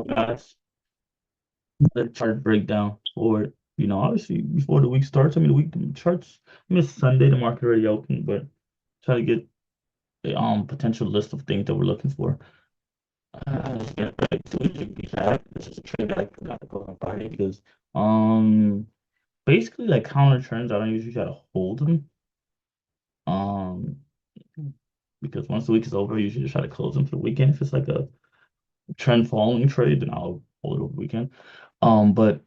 guys, the chart breakdown for obviously before the week starts. I mean, the week the charts. I mean, it's Sunday, the market already open, but try to get a potential list of things that we're looking for. Yeah, right. So we should be back. This is a trade that I forgot to go on Friday because basically like counter trends, I don't usually try to hold them. Um, because once the week is over, I usually just try to close them for the weekend. If it's like a trend following trade, then I'll hold it over the weekend. But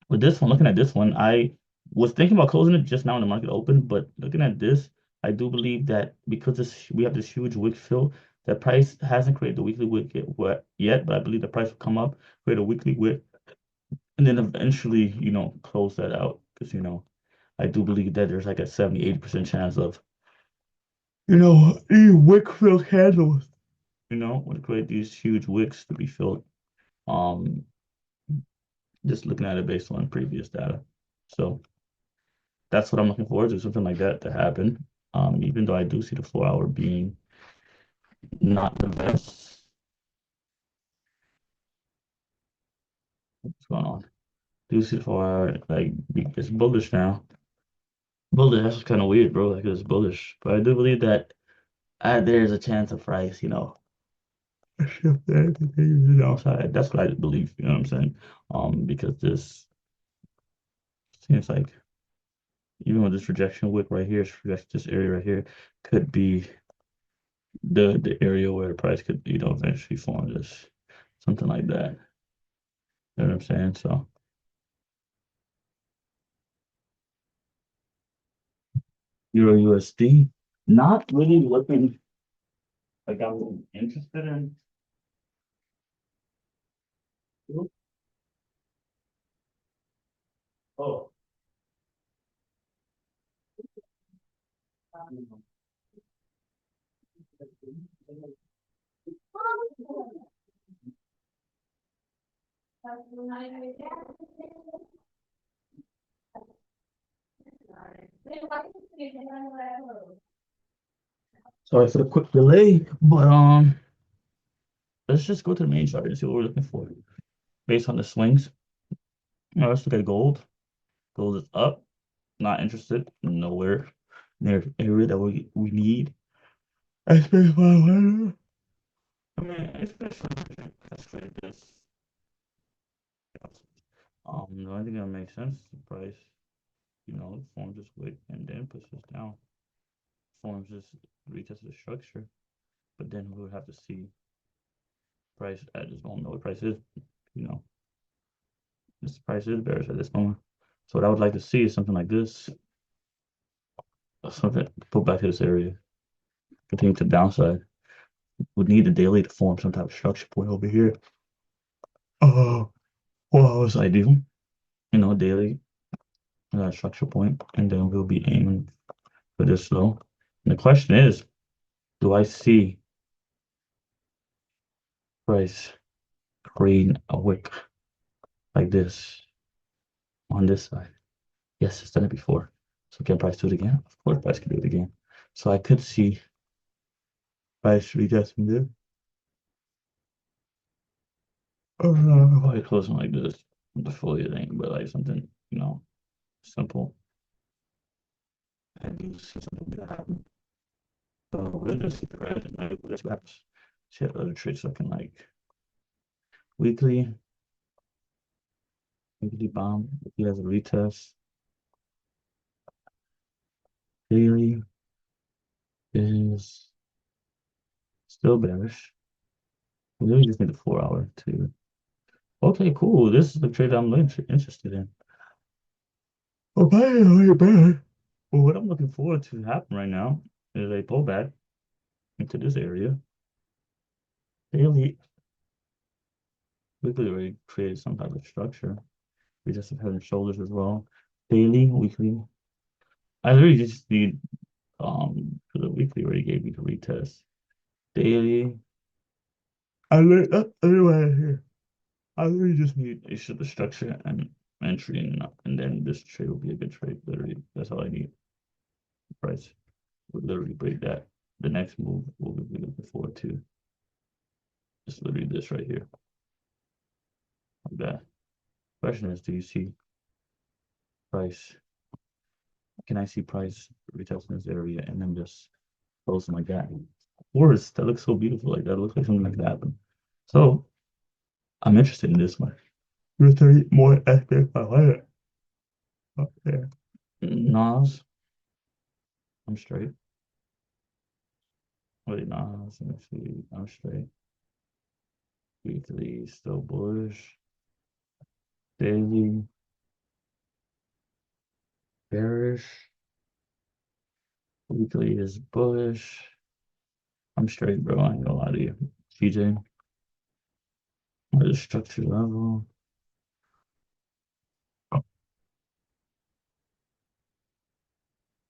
with this one, looking at this one, I was thinking about closing it just now when the market opened, but looking at this, I do believe that because we have this huge wick fill, that price hasn't created the weekly wick yet, but I believe the price will come up, create a weekly wick, and then eventually, close that out. Because, I do believe that there's like a 70-80% chance of, these wick fill candles, would create these huge wicks to be filled. Um, just looking at it based on previous data. So that's what I'm looking forward to, something like that to happen. Even though I do see the 4 hour being not the best. What's going on? Do see the 4 hour like it's bullish now. Bullish, that's kind of weird, bro. Like it's bullish, but I do believe that there's a chance of price, a shift there to the downside. That's what I believe. You know what I'm saying? Because this seems like even with this rejection wick right here, this area right here could be the area where the price could, eventually form this something like that. You know what I'm saying? So Euro USD, not really looking like I'm interested in. Oh, sorry for the quick delay, but let's just go to the main chart and see what we're looking for based on the swings. Let's look at gold. Gold is up. Not interested. Nowhere near the area that we need. SP 500. I mean, especially this. The only thing that makes sense is the price, forms this wick and then pushes down, forms this retest the structure. But then we would have to see price. I just don't know what price is. You know, this price is bearish at this moment. So what I would like to see is something like this, something put back to this area, continue to the downside. Would need the daily to form some type of structure point over here. Uh, well, it's ideal, daily structure point, and then we'll be aiming for this low. And the question is, do I see price creating a wick like this on this side? Yes, it's done it before. So can price do it again? Of course, price can do it again. So I could see price retesting this. Probably closing like this, the fully thing, but like something, simple. I do see something that happen. So we'll just see the red and maybe we'll just perhaps see other trades looking like weekly, weekly bomb. He has a retest. Daily is still bearish. We really just need a 4 hour to. Okay, cool. This is the trade I'm interested in. Okay, bad. Well, what I'm looking forward to happen right now is a pullback into this area. Daily, weekly already created some type of structure. We just have head and shoulders as well. Daily, weekly. I really just need for the weekly already gave me the retest. Daily. Anyway here. I really just need a the structure and entry and then this trade will be a good trade. Literally, that's all I need. Price would literally break that. The next move we'll be looking forward to is literally this right here. The question is, do you see price? Can I see price retest in this area and then just close them like that? Of course, that looks so beautiful. Like that looks like something like that happened. So I'm interested in this one. You're 30 more active. I like it. Okay. Nas, I'm straight. Wait, Nas, let me see. I'm straight. Weekly, still bullish. Daily, bearish. Weekly is bullish. I'm straight, bro. I ain't gonna lie to you. TJ, what is structure level?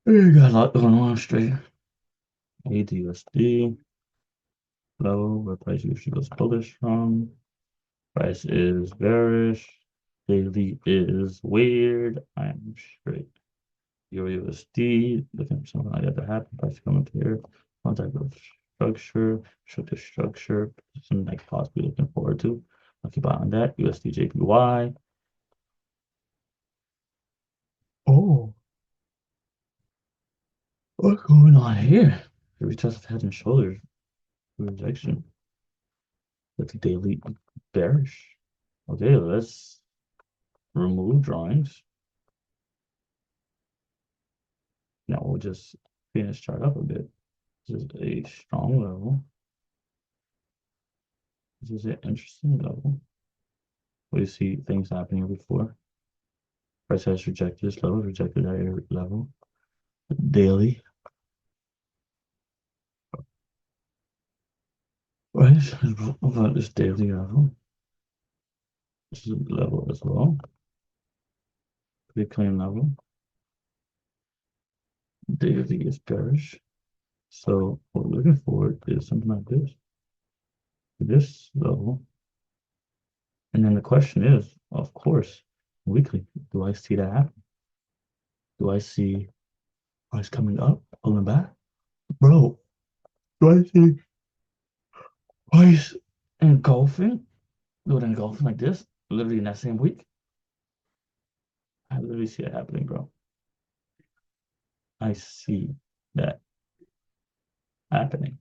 You got a lot going on straight. ADUSD level where price usually goes bullish from. Price is bearish. Daily is weird. I am straight. Euro USD, looking for something like that to happen. Price come up here. One type of structure, something like possibly looking forward to. I'll keep an eye on that. USD JPY. Oh, what's going on here? We just head and shoulders rejection. That's daily bearish. Okay, let's remove drawings. Now we'll just finish chart up a bit. This is a strong level. This is an interesting level. We see things happening before. Price has rejected this level, rejected that level. Daily. Right? About this daily level. This is a level as well. Pretty clean level. Daily is bearish. So what we're looking for is something like this level. And then the question is, of course, weekly, do I see that happen? Do I see price coming up, pulling back? Bro, do I see price engulfing? Do it engulfing like this, literally in that same week? I literally see it happening, bro. I see that happening.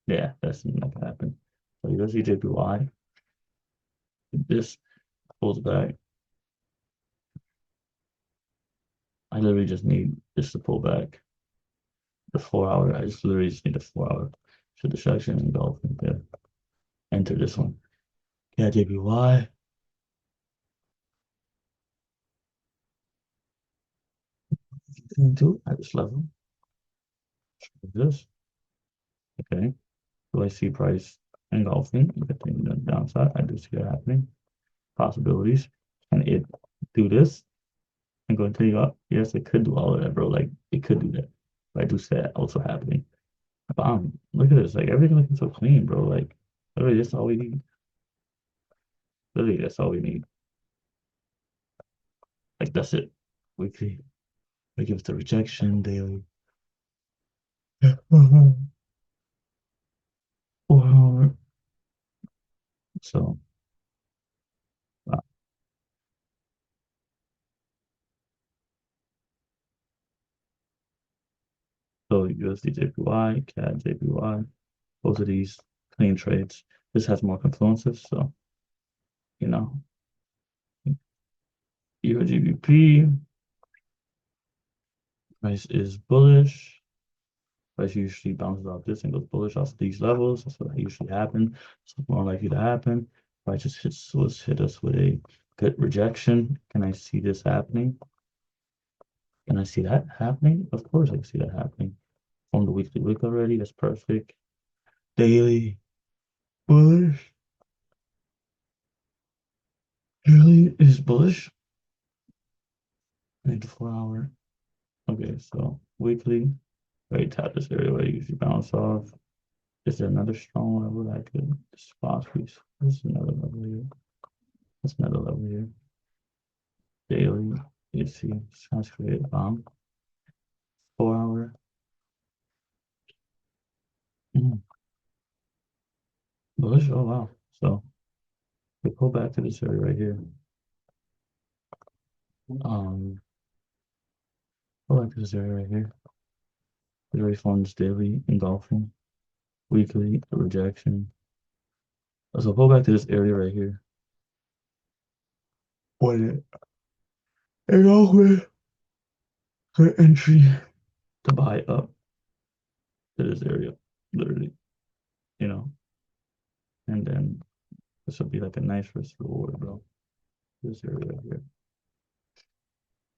Yeah, that's not gonna happen. So you go see JPY. This pulls back. I literally just need this to pull back. The 4 hour. I just literally just need a 4 hour. Should distraction engulf and yeah, enter this one. Yeah, JPY. Into at this level. This. Okay. Do I see price engulfing? Getting the downside. I do see that happening. Possibilities. Can it do this? I'm going to tell you, yes, it could do all of that, bro. Like it could do that. But I do see that also happening. Bomb. Look at this. Like everything looking so clean, bro. Like literally that's all we need. Literally, that's all we need. Like that's it. Weekly. We give it the rejection daily. Wow. So uh, so USD JPY, CAD JPY, both of these clean trades. This has more confluences, so you know, Euro GBP price is bullish. Price usually bounces off this and goes bullish off these levels. That's what usually happens. So more likely to happen. Price just hit us with a good rejection. Can I see this happening? Can I see that happening? Of course I can see that happening. From the weekly wick already. That's perfect. Daily bullish. Daily is bullish. And 4 hour. Okay, so weekly. Right, tap this area where you usually bounce off. Is there another strong level that I could spot piece? There's another level here. That's another level here. Daily. You see, sounds create bomb. 4 hour. Bullish. Oh wow. So We pull back to this area right here. Um, pull back to this area right here. Very funds daily engulfing, weekly rejection. So pull back to this area right here. What it? Engulfing. Her entry to buy up to this area, literally, you know, and then this will be like a nice risk reward, bro. This area right here.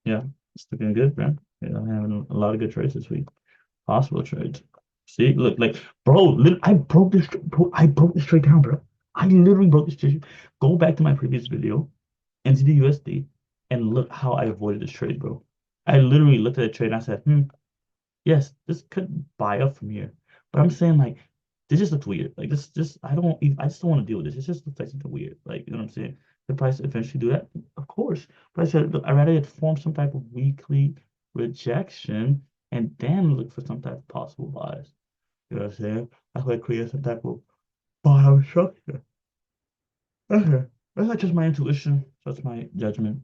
Yeah, it's looking good, man. I'm having a lot of good trades this week. Possible trades. See, look, like, bro, I broke this, bro, I broke this trade down, bro. I literally broke this trade. Go back to my previous video, NZD and look how I avoided this trade, bro. I literally looked at the trade and I said, yes, this could buy up from here. But I'm saying like this just looks weird. Like this just I just don't want to deal with this. It just looks like something weird. Like you know what I'm saying? The price eventually do that, of course. But I said look, I'd rather it form some type of weekly rejection and then look for some type of possible buys. You know what I'm saying? I could create some type of bottom structure. Okay. That's just my intuition. That's my judgment.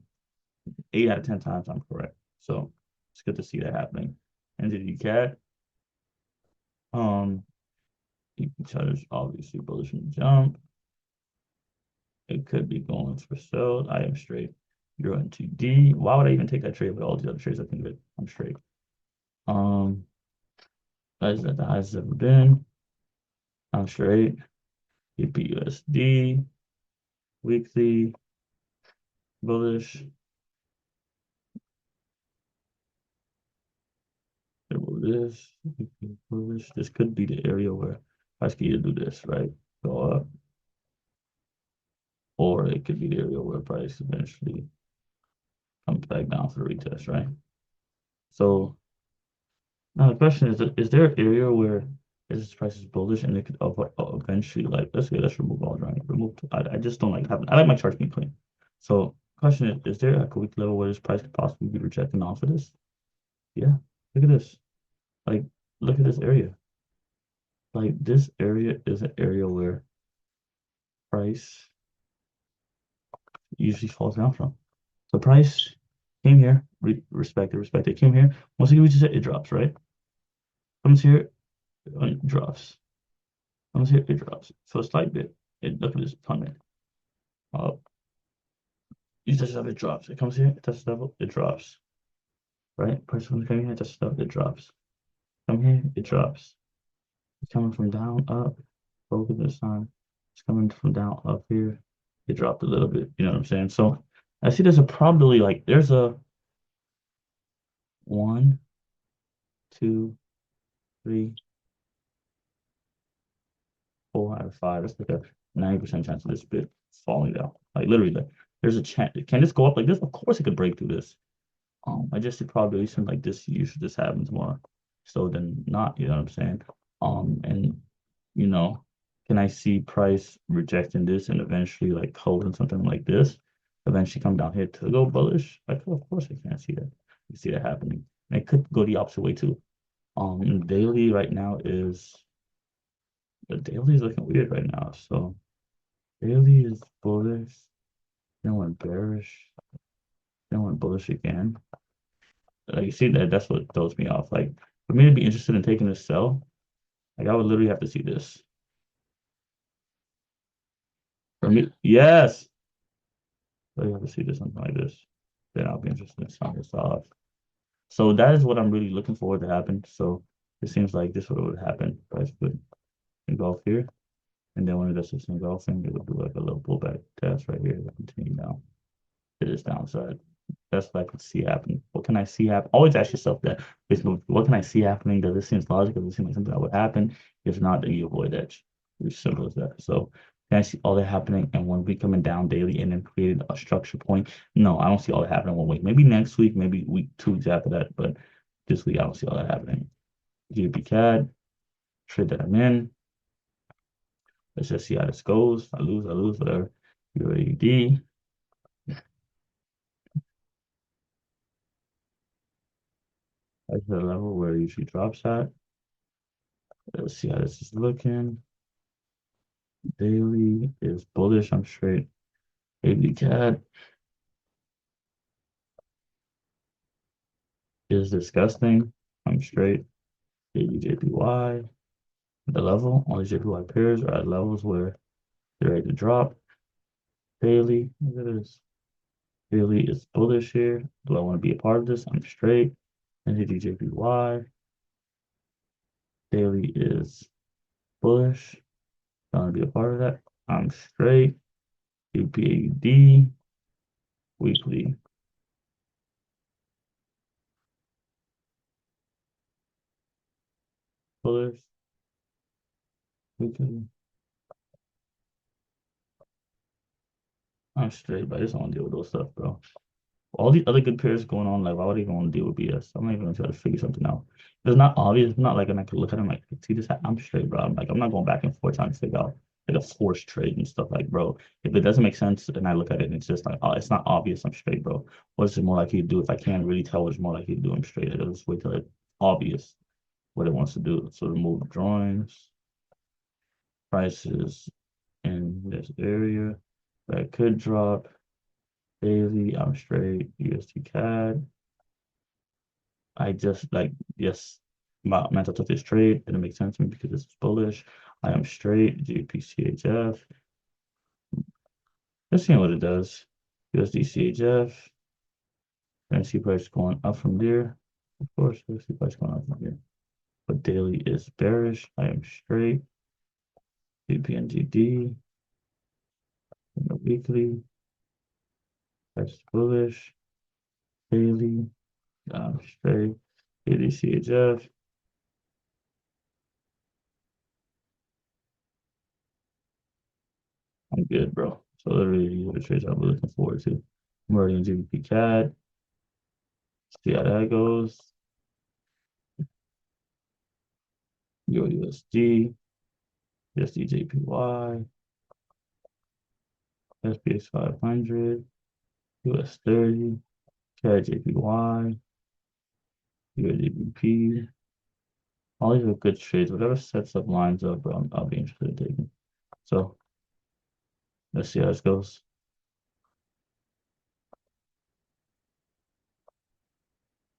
8 out of 10 times I'm correct. So it's good to see that happening. And did you cat? Um each other's obviously bullish in the jump. It could be going for sell. I am straight. You're on 2D. Why would I even take that trade with all these other trades? I think that I'm straight. Um, that's at the highest it's ever been. I'm straight. UPUSD, weekly, bullish, double this, bullish. This could be the area where I could either do this, right? Go up, or it could be the area where price eventually comes back down for the retest, right? So now the question is there an area where this price is bullish and it could eventually like let's remove all right. I just don't like having I like my charts being clean. So question is there like a weak level where this price could possibly be rejecting off of this? Yeah. Look at this. Like look at this area. Like this area is an area where price usually falls down from. So price came here, respect it, came here. Once it reaches it, it drops, right? Comes here, it drops. Comes here, it drops. So a slight bit. Look at this plummet. Uh, you touch level, it drops. It comes here, it touches level, it drops. Right? Person comes here, it touches level, it drops. Come here, it drops. It's coming from down up. Focus this time. It's coming from down up here. It dropped a little bit. You know what I'm saying? So I see there's a probably like there's a one, two, three, 4 out of 5. That's like a 90% chance of this bit falling down. Like literally, like there's a chance. Can this go up like this? Of course it could break through this. I just see probability like this usually just happens more so than not, you know what I'm saying? And you know, can I see price rejecting this and eventually like holding something like this, eventually come down here to go bullish? Like, of course I can't see that. You see that happening. And it could go the opposite way too. Daily right now is the daily is looking weird right now. So daily is bullish, then went bearish, then went bullish again. Like you see that's what throws me off. Like for me to be interested in taking this sell, like I would literally have to see this. For me, yes. So you have to see this something like this. Then I'll be interested in selling this off. So that is what I'm really looking forward to happen. So it seems like this would happen. Price would engulf here. And then when it does this engulfing, it would do like a little pullback test right here. Continue down to this downside. That's what I can see happening. What can I see happen? Always ask yourself that. Basically, what can I see happening? Does this seem logical? Does it seem like something that would happen? If not, then you avoid that. It's simple as that. So can I see all that happening and one week coming down daily and then creating a structure point? No, I don't see all that happening one week. Maybe next week, maybe week 2 weeks after that, but this week I don't see all that happening. GBP CAD, trade that I'm in. Let's just see how this goes. I lose, whatever. UAD. That's the level where it usually drops at. Let's see how this is looking. Daily is bullish. I'm straight. AB cat is disgusting. I'm straight. ABJPY. The level, all these JPY pairs are at levels where they're ready to drop. Daily, look at this. Daily is bullish here. Do I want to be a part of this? I'm straight. NZDJPY. Daily is bullish. Do I want to be a part of that? I'm straight. UPAD. Weekly bullish. Weekly. I'm straight, but I just don't want to deal with those stuff, bro. All these other good pairs going on, like, why would I even want to deal with BS? I'm not even gonna try to figure something out. It's not obvious. It's not like I could look at them like, see this, I'm straight, bro. I'm like, I'm not going back and forth trying to figure out like a force trade and stuff like, bro. If it doesn't make sense and I look at it and it's just like, oh, it's not obvious, I'm straight, bro. What's it more likely to do? If I can't really tell what's more likely to do, I'm straight. I'll just wait till it's obvious what it wants to do. So remove drawings, prices in this area that could drop daily. I'm straight. USD CAD. I just like, yes, my mental took this trade. It didn't make sense to me because it's bullish. I am straight. GPCHF. Let's see what it does. USDCHF. Currency price going up from there. Of course, currency price going up from here. But daily is bearish. I am straight. GPNGD. And the weekly. Price bullish. Daily. I'm straight. ADCHF. I'm good, bro. So literally, these are the trades I'm looking forward to. I'm already in GBP CAD. See how that goes. USD, USDJPY, SPX 500, US 30, CAD JPY, USDBP. All these are good trades. Whatever sets up lines up, bro, I'll be interested in taking. So let's see how this goes.